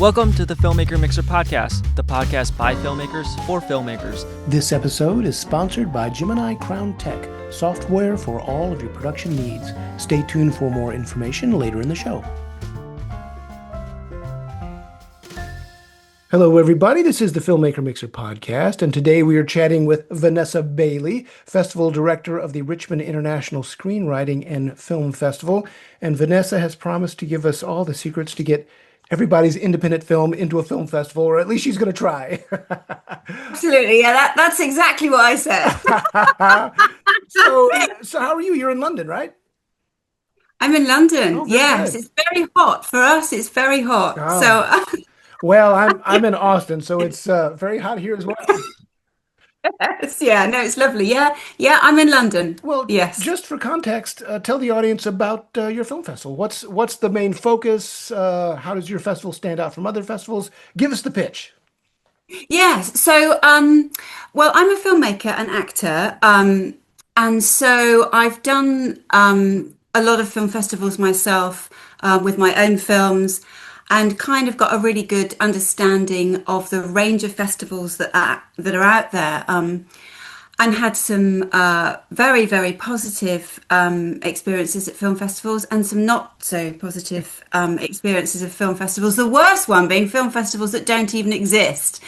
Welcome to the Filmmaker Mixer Podcast, the podcast by filmmakers for filmmakers. This episode is sponsored by Gemini Crown Tech, software for all of your production needs. Stay tuned for more information later in the show. Hello, everybody. This is the Filmmaker Mixer Podcast, and today we are chatting with Vanessa Bailey, Festival Director of the Richmond International Screenwriting and Film Festival. And Vanessa has promised to give us all the secrets to get everybody's independent film into a film festival, or at least she's going to try. Absolutely. Yeah, that's exactly what I said. So how are you? You're in London, right? I'm in London. Oh, yes, good. it's very hot. For us, it's very hot. Oh. So, Well, I'm in Austin, so it's very hot here as well. yeah, no, it's lovely. Yeah, I'm in London. Well, yes. Just for context, tell the audience about your film festival. What's the main focus? How does your festival stand out from other festivals? Give us the pitch. Yes. So, well, I'm a filmmaker and actor, and so I've done a lot of film festivals myself with my own films, and kind of got a really good understanding of the range of festivals that are out there, and had some very, very positive experiences at film festivals and some not so positive experiences of film festivals. The worst one being film festivals that don't even exist,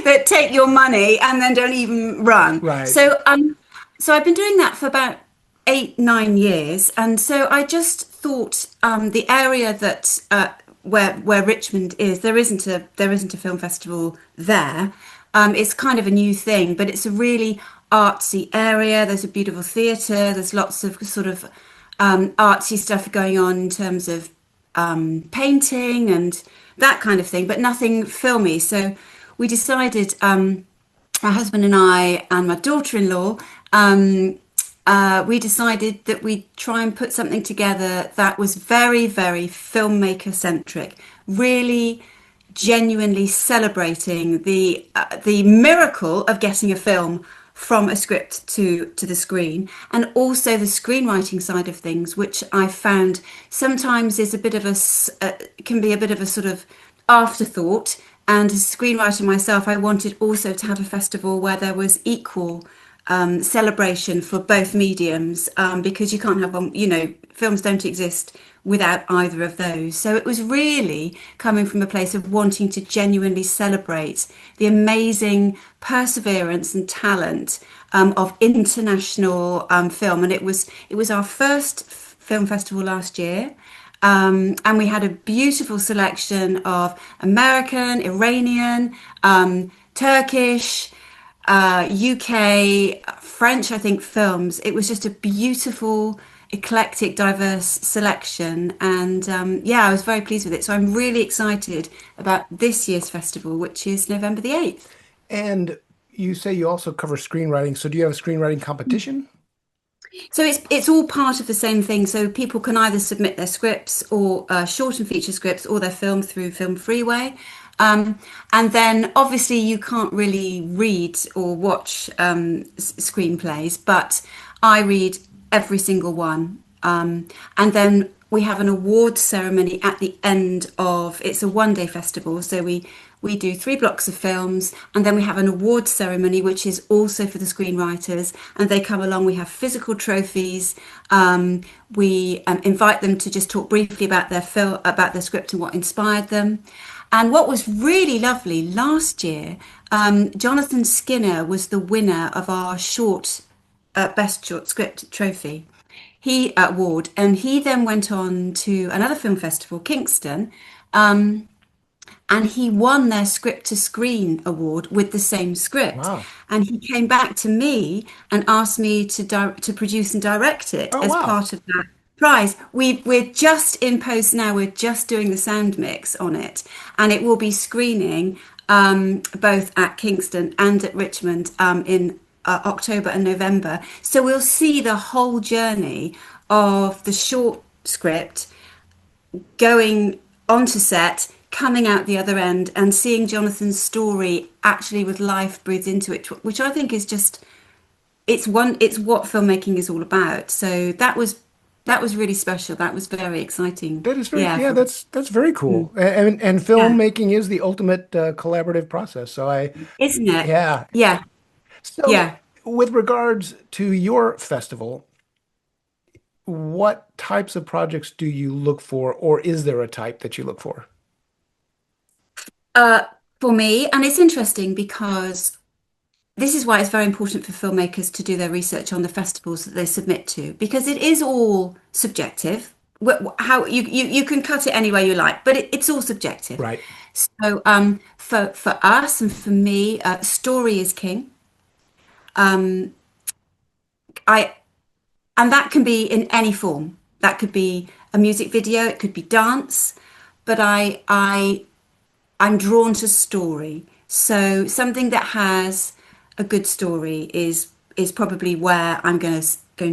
that take your money and then don't even run. Right. So I've been doing that for about 8-9 years, and so I just thought the area that where Richmond is, there isn't a film festival there. It's kind of a new thing, but it's a really artsy area. There's a beautiful theatre. There's lots of sort of artsy stuff going on in terms of painting and that kind of thing, but nothing filmy. So we decided, my husband and I and my daughter-in-law, we decided that we'd try and put something together that was very, very filmmaker centric, really genuinely celebrating the miracle of getting a film from a script to the screen, and also the screenwriting side of things, which I found sometimes is can be a bit of a sort of afterthought. And as a screenwriter myself, I wanted also to have a festival where there was equal celebration for both mediums, because you can't have one, films don't exist without either of those. So it was really coming from a place of wanting to genuinely celebrate the amazing perseverance and talent of international film. And it was our first film festival last year. And we had a beautiful selection of American, Iranian, Turkish, UK, French, I think, films. It was just a beautiful, eclectic, diverse selection, and I was very pleased with it. So I'm really excited about this year's festival, which is November the 8th. And you say you also cover screenwriting. So do you have a screenwriting competition? So it's all part of the same thing. So people can either submit their scripts or short and feature scripts or their film through Film Freeway. And then obviously you can't really read or watch screenplays, but I read every single one. And then we have an awards ceremony at the end of, it's a one-day festival. So we do 3 blocks of films, and then we have an awards ceremony, which is also for the screenwriters, and they come along. We have physical trophies. We invite them to just talk briefly about their script and what inspired them. And what was really lovely last year, Jonathan Skinner was the winner of our best short script trophy, award, and he then went on to another film festival, Kingston, and he won their script to screen award with the same script. Wow. And he came back to me and asked me to produce and direct it as part of that prize. We're just in post now. We're just doing the sound mix on it, and it will be screening both at Kingston and at Richmond in October and November. So we'll see the whole journey of the short script going onto set, coming out the other end, and seeing Jonathan's story actually with life breathed into it, which I think is just, it's what filmmaking is all about. So that was that was really special. That was very exciting. That is very, Yeah, yeah, that's very cool. And yeah, filmmaking is the ultimate collaborative process. So isn't it? yeah. Yeah, So yeah. with regards to your festival, what types of projects do you look for, or is there a type that you look for? Uh, for me, and it's interesting because this is why it's very important for filmmakers to do their research on the festivals that they submit to, because it is all subjective. How you can cut it any way you like, but it's all subjective. Right. So for us and for me, story is king. I And that can be in any form. That could be a music video, it could be dance, but I'm drawn to story. So something that has a good story is probably where I'm going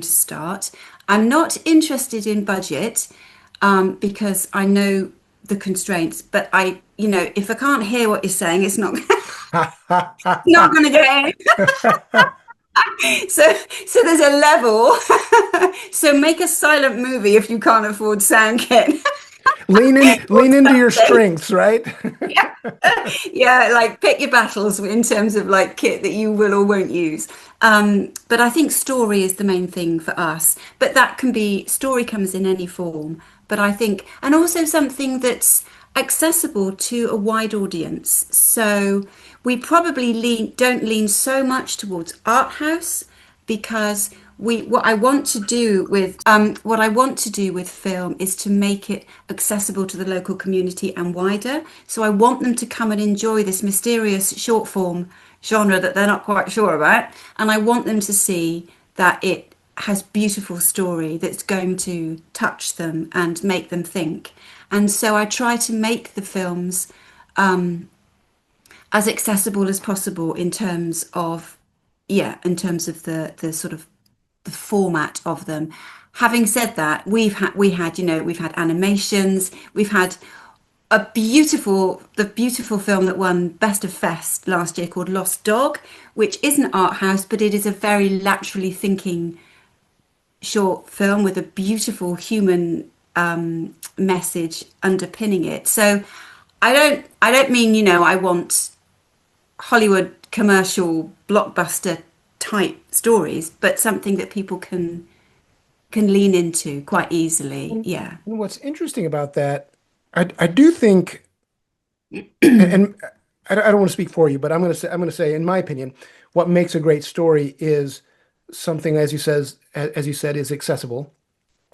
to start. I'm not interested in budget because I know the constraints, but if I can't hear what you're saying, it's not not going to get in. So there's a level. So make a silent movie if you can't afford sound kit. Or Lean into your something. strengths, right? Yeah. Yeah, like pick your battles in terms of like kit that you will or won't use. But I think story is the main thing for us. But that can be story comes in any form. But I think, and also something that's accessible to a wide audience. So we probably don't lean so much towards art house because what I want to do with film is to make it accessible to the local community and wider. So I want them to come and enjoy this mysterious short form genre that they're not quite sure about, and I want them to see that it has beautiful story that's going to touch them and make them think. And so I try to make the films as accessible as possible in terms of the sort of the format of them. Having said that, we've had animations, we've had the beautiful film that won Best of Fest last year called Lost Dog, which isn't art house, but it is a very laterally thinking short film with a beautiful human message underpinning it. So I don't mean, I want Hollywood commercial blockbuster type stories, but something that people can lean into quite easily. And Yeah. what's interesting about that, I do think, and I don't want to speak for you, but I'm going to say, in my opinion, what makes a great story is something, as you said, is accessible,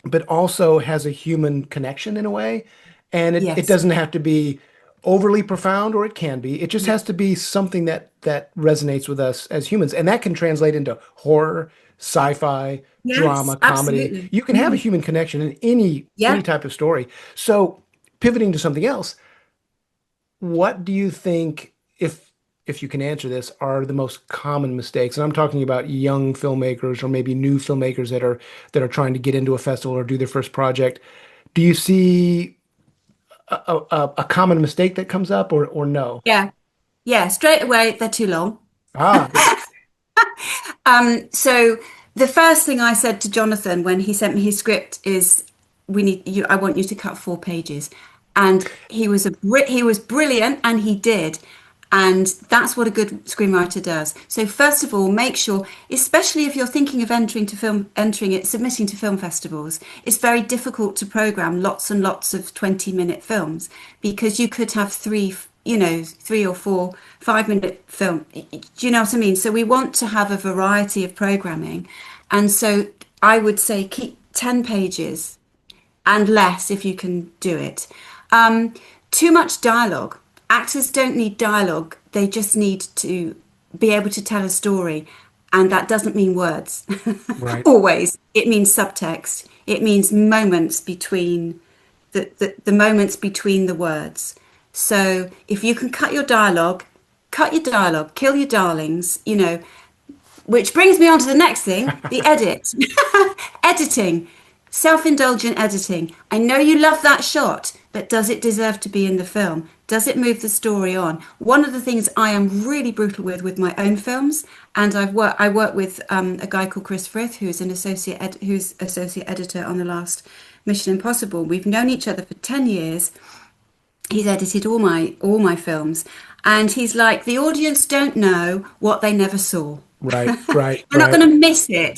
but also has a human connection in a way. And it Yes. doesn't have to be overly profound, or it can be. It just has to be something that resonates with us as humans. And that can translate into horror, sci-fi, Yes, drama, comedy. absolutely. You can have a human connection in any Yeah. type of story. So pivoting to something else, what do you think, if you can answer this, are the most common mistakes? And I'm talking about young filmmakers or maybe new filmmakers that are trying to get into a festival or do their first project. Do you see a common mistake that comes up, or no? Yeah. Yeah. Straight away, they're too long. Ah, So the first thing I said to Jonathan when he sent me his script is, "We need you. I want you to cut 4 pages." And he was brilliant, and he did. And that's what a good screenwriter does. So first of all, make sure, especially if you're thinking of submitting to film festivals, it's very difficult to program lots and lots of 20-minute films because you could have 3 or 4 5-minute film. Do you know what I mean? So we want to have a variety of programming. And so I would say keep 10 pages and less if you can do it. Too much dialogue. Actors don't need dialogue. They just need to be able to tell a story. And that doesn't mean words. right. Always. It means subtext. It means moments between the moments between the words. So if you can cut your dialogue, kill your darlings, which brings me on to the next thing, the edit. Editing, self-indulgent editing. I know you love that shot, but does it deserve to be in the film? Does it move the story on? One of the things I am really brutal with my own films, and I work with a guy called Chris Frith, who's who's associate editor on the last Mission Impossible. We've known each other for 10 years. He's edited all my films, and he's like, the audience don't know what they never saw. Right, right, They're not right. going to miss it.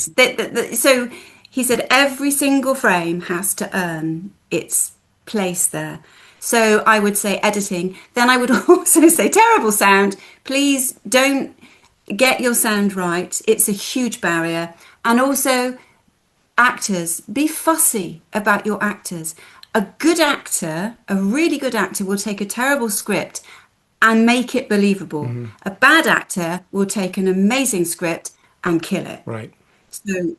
So he said every single frame has to earn its place there. So I would say editing. Then I would also say terrible sound. Please don't get your sound right. It's a huge barrier. And also actors, be fussy about your actors. A good actor, a really good actor, will take a terrible script and make it believable. A bad actor will take an amazing script and kill it. Right. So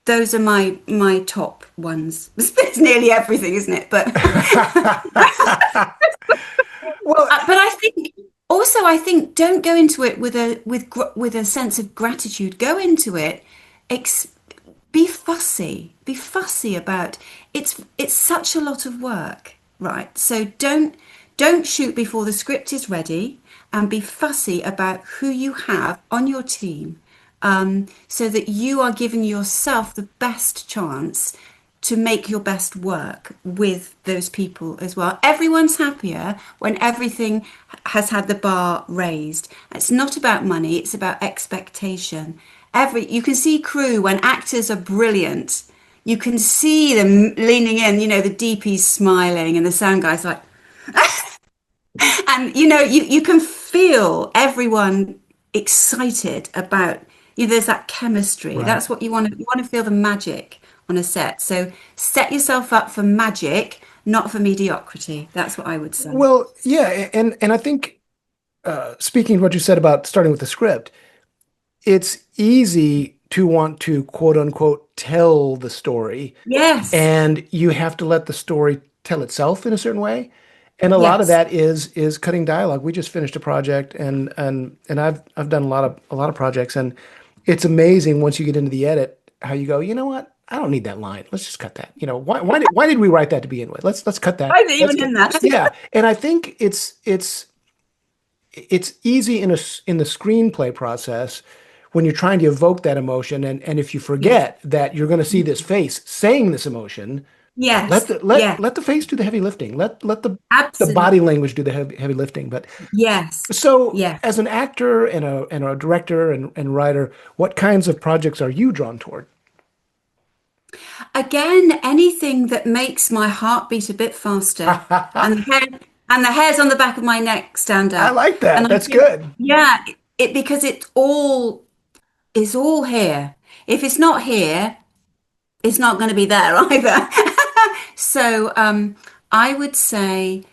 those are my top ones. It's nearly everything, isn't it? But Well, but I think don't go into it with a sense of gratitude. Go into it, be fussy. Be fussy about it's such a lot of work, right? So don't shoot before the script is ready, and be fussy about who you have on your team, so that you are giving yourself the best chance to make your best work with those people as well. Everyone's happier when everything has had the bar raised. It's not about money, it's about expectation. You can see crew when actors are brilliant. You can see them leaning in, the DP's smiling and the sound guy's like, and you can feel everyone excited about, there's that chemistry. Right. That's what you want to. You want to feel the magic on a set. So set yourself up for magic, not for mediocrity. That's what I would say. well, yeah, and I think speaking of what you said about starting with the script, it's easy to want to quote unquote tell the story, Yes. and you have to let the story tell itself in a certain way. And a lot of Yes. that is cutting dialogue. We just finished a project, and I've done a lot of projects, and it's amazing once you get into the edit how you go, you know what? I don't need that line. Let's just cut that. Why did we write that to begin with? Let's cut that. Why is it Let's even in cut, that? yeah. And I think it's easy in the screenplay process when you're trying to evoke that emotion, and if you Yes. forget that you're going to see this face saying this emotion, let Yes. the Yeah. let the face do the heavy lifting. Let the Absolutely. body language do the heavy lifting. But Yes. so Yes. as an actor and a director and writer, what kinds of projects are you drawn toward? Again, anything that makes my heart beat a bit faster and the hairs on the back of my neck stand I up. like that. And I That's think, good. yeah, because it all is all here. If it's not here, it's not going to be there either. So I would say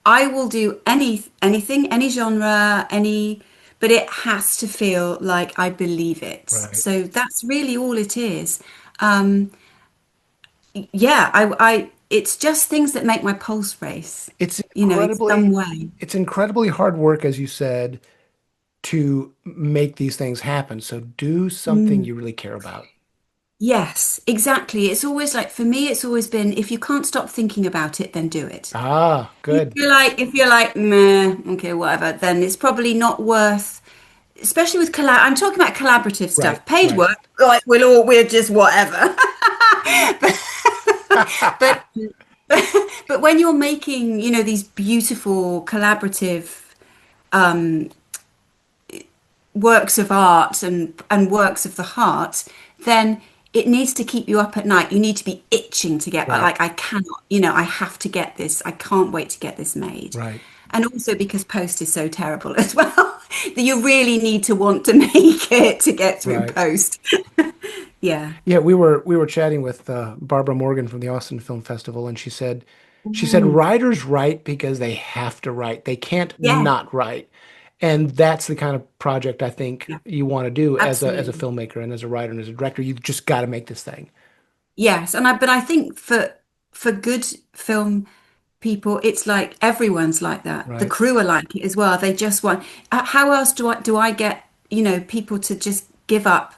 I will do anything, any genre, but it has to feel like I believe it. Right. So that's really all it is. Um, yeah, it's just things that make my pulse race, It's in some way. it's incredibly hard work, as you said, to make these things happen. So do something Mm. you really care about. Yes, exactly. It's always like, for me, it's always been, if you can't stop thinking about it, then do it. Ah, If good. you're like, meh, okay, whatever, then it's probably not worth, especially with I'm talking about collaborative Right, stuff. Paid right. work, like we're just whatever. But but when you're making, these beautiful collaborative works of art and works of the heart, then it needs to keep you up at night. You need to be itching to get back. Right, Like, I cannot, I have to get this. I can't wait to get this made. right. And also because post is so terrible as well, that you really need to want to make it to get through Right. post. Yeah. Yeah, we were chatting with Barbara Morgan from the Austin Film Festival, and she said Mm. writers write because they have to write. They can't Yeah. not write. And that's the kind of project I think Yeah. you want to do as a Absolutely. filmmaker and as a writer and as a director. You've just got to make this thing. Yes. But I think for good film people, it's like everyone's like that. The Right. crew are like it as well. They just want. How else do I get people to just give up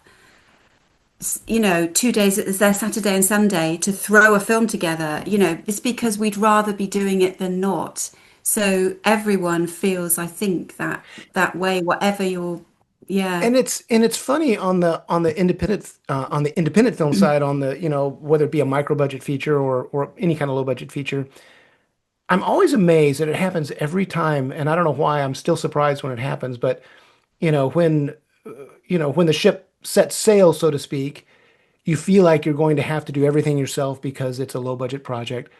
2 days, it's their Saturday and Sunday, to throw a film together? It's because we'd rather be doing it than not. So everyone feels, I think, that way, whatever you're, yeah. And it's funny on the independent film side, on the, whether it be a micro budget feature or any kind of low budget feature. I'm always amazed that it happens every time, and I don't know why. I'm still surprised when it happens, but you know when when the ship sets sail, so to speak, you feel like you're going to have to do everything yourself because it's a low budget project.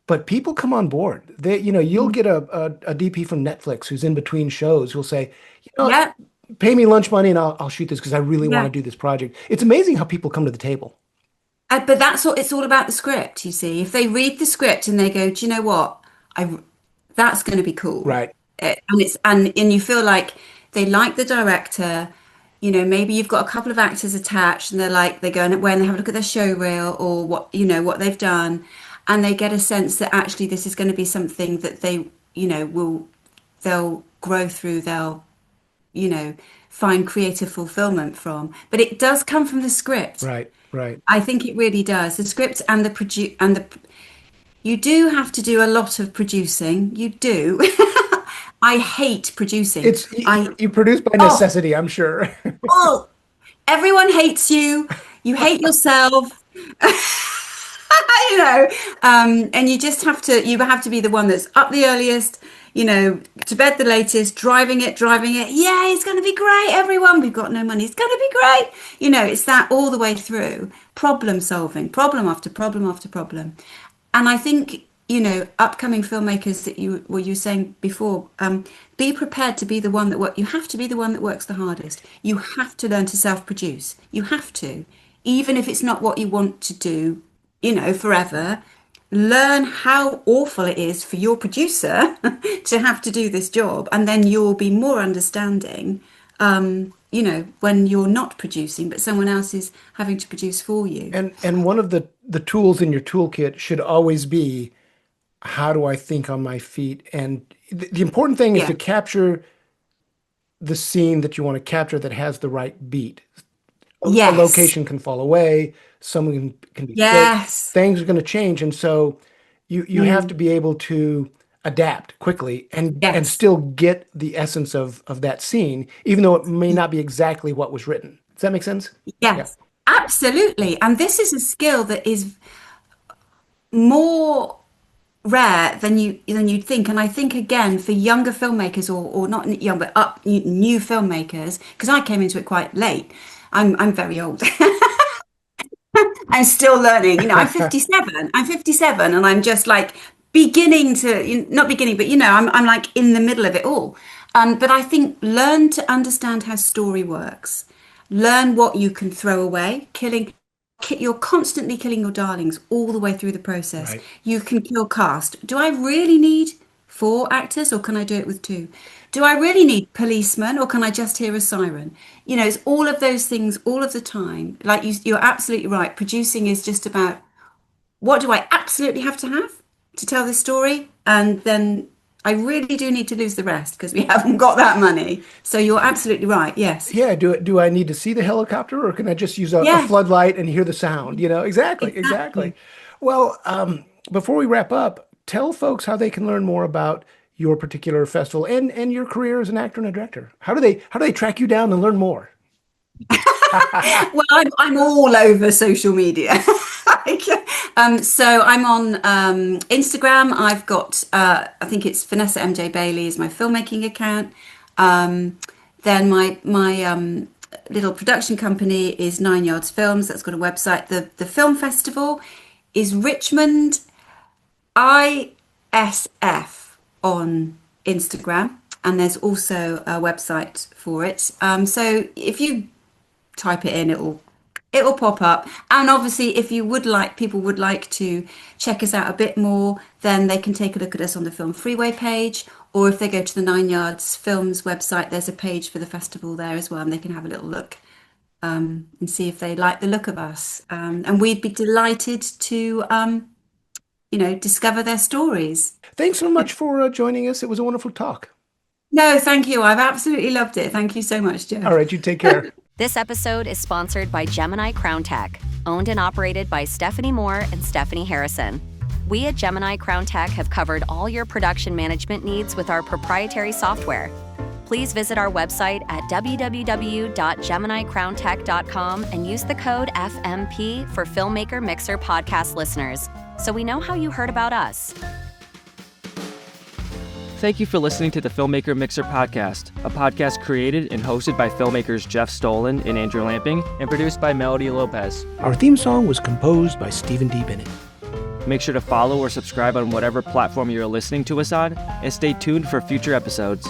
But people come on board. You'll Mm. get a DP from Netflix who's in between shows who'll say, you know, Yeah, pay me lunch money and I'll shoot this because I really want yeah. to do this project. It's amazing how people come to the table. But that's what it's all about, the script, you see. If they read the script and they go, do you know what? I That's going to be cool. Right. And you feel like they like the director. Maybe you've got a couple of actors attached and they go and when they have a look at their show reel or what they've done, and they get a sense that actually this is going to be something that they, they'll grow through, they'll, you know, find creative fulfillment from. But it does come from the script. Right. Right. I think it really does. The script and you do have to do a lot of producing. You do. I hate producing. It's I you produce by Oh, necessity, I'm sure. oh, everyone hates you. You hate yourself. And you have to be the one that's up the earliest, to bed the latest, driving it. Yeah, it's going to be great, everyone. We've got no money. It's going to be great. It's that all the way through. Problem solving, problem after problem after problem. And I think, upcoming filmmakers that you were saying before, be prepared to be the one you have to be the one that works the hardest. You have to learn to self-produce. You have to, even if it's not what you want to do, forever. Learn how awful it is for your producer to have to do this job, and then you'll be more understanding, when you're not producing, but someone else is having to produce for you. And one of the tools in your toolkit should always be, how do I think on my feet? And the important thing is Yeah. to capture the scene that you want to capture that has the right beat. A Yes. location can fall away, someone can be sick, Yes. things are going to change, and so you have to Mm. be able to adapt quickly and Yes. still get the essence of that scene, even though it may not be exactly what was written. Does that make sense? Yeah. Yes. Absolutely. And this is a skill that is more rare than you'd think. And I think, again, for younger filmmakers, or not young, but new filmmakers, because I came into it quite late. I'm very old. I'm still learning. I'm 57. I'm 57, and I'm just like beginning to, not beginning, but I'm like in the middle of it all. But I think learn to understand how story works. Learn what you can throw away. You're constantly killing your darlings all the way through the process. Right. You can kill cast. Do I really need 4 actors, or can I do it with 2? Do I really need policemen, or can I just hear a siren? It's all of those things all of the time. Like you're absolutely right. Producing is just about, what do I absolutely have to tell this story? And then I really do need to lose the rest because we haven't got that money. So you're absolutely right. Yes. Yeah, do I need to see the helicopter or can I just use a Yeah, floodlight and hear the sound? Exactly, exactly. exactly. Well, before we wrap up, tell folks how they can learn more about your particular festival and your career as an actor and a director. How do they track you down and learn more? Well, I'm all over social media. Like, so I'm on Instagram. I've got, I think it's Vanessa MJ Bailey is my filmmaking account. Then my little production company is 9 Yards Films. That's got a website. The film festival is Richmond ISF on Instagram, and there's also a website for it. So if you type it in, it'll pop up. And obviously, if people would like to check us out a bit more, then they can take a look at us on the Film Freeway page, or if they go to the 9 Yards Films website, there's a page for the festival there as well, and they can have a little look, and see if they like the look of us. And we'd be delighted to, discover their stories. Thanks so much for joining us. It was a wonderful talk. No, thank you. I've absolutely loved it. Thank you so much, Jeff. All right, you take care. This episode is sponsored by Gemini Crown Tech, owned and operated by Stephanie Moore and Stephanie Harrison. We at Gemini Crown Tech have covered all your production management needs with our proprietary software. Please visit our website at www.geminicrowntech.com and use the code FMP for Filmmaker Mixer podcast listeners, so we know how you heard about us. Thank you for listening to the Filmmaker Mixer podcast, a podcast created and hosted by filmmakers Jeff Stolen and Andrew Lamping, and produced by Melody Lopez. Our theme song was composed by Stephen D. Bennett. Make sure to follow or subscribe on whatever platform you're listening to us on, and stay tuned for future episodes.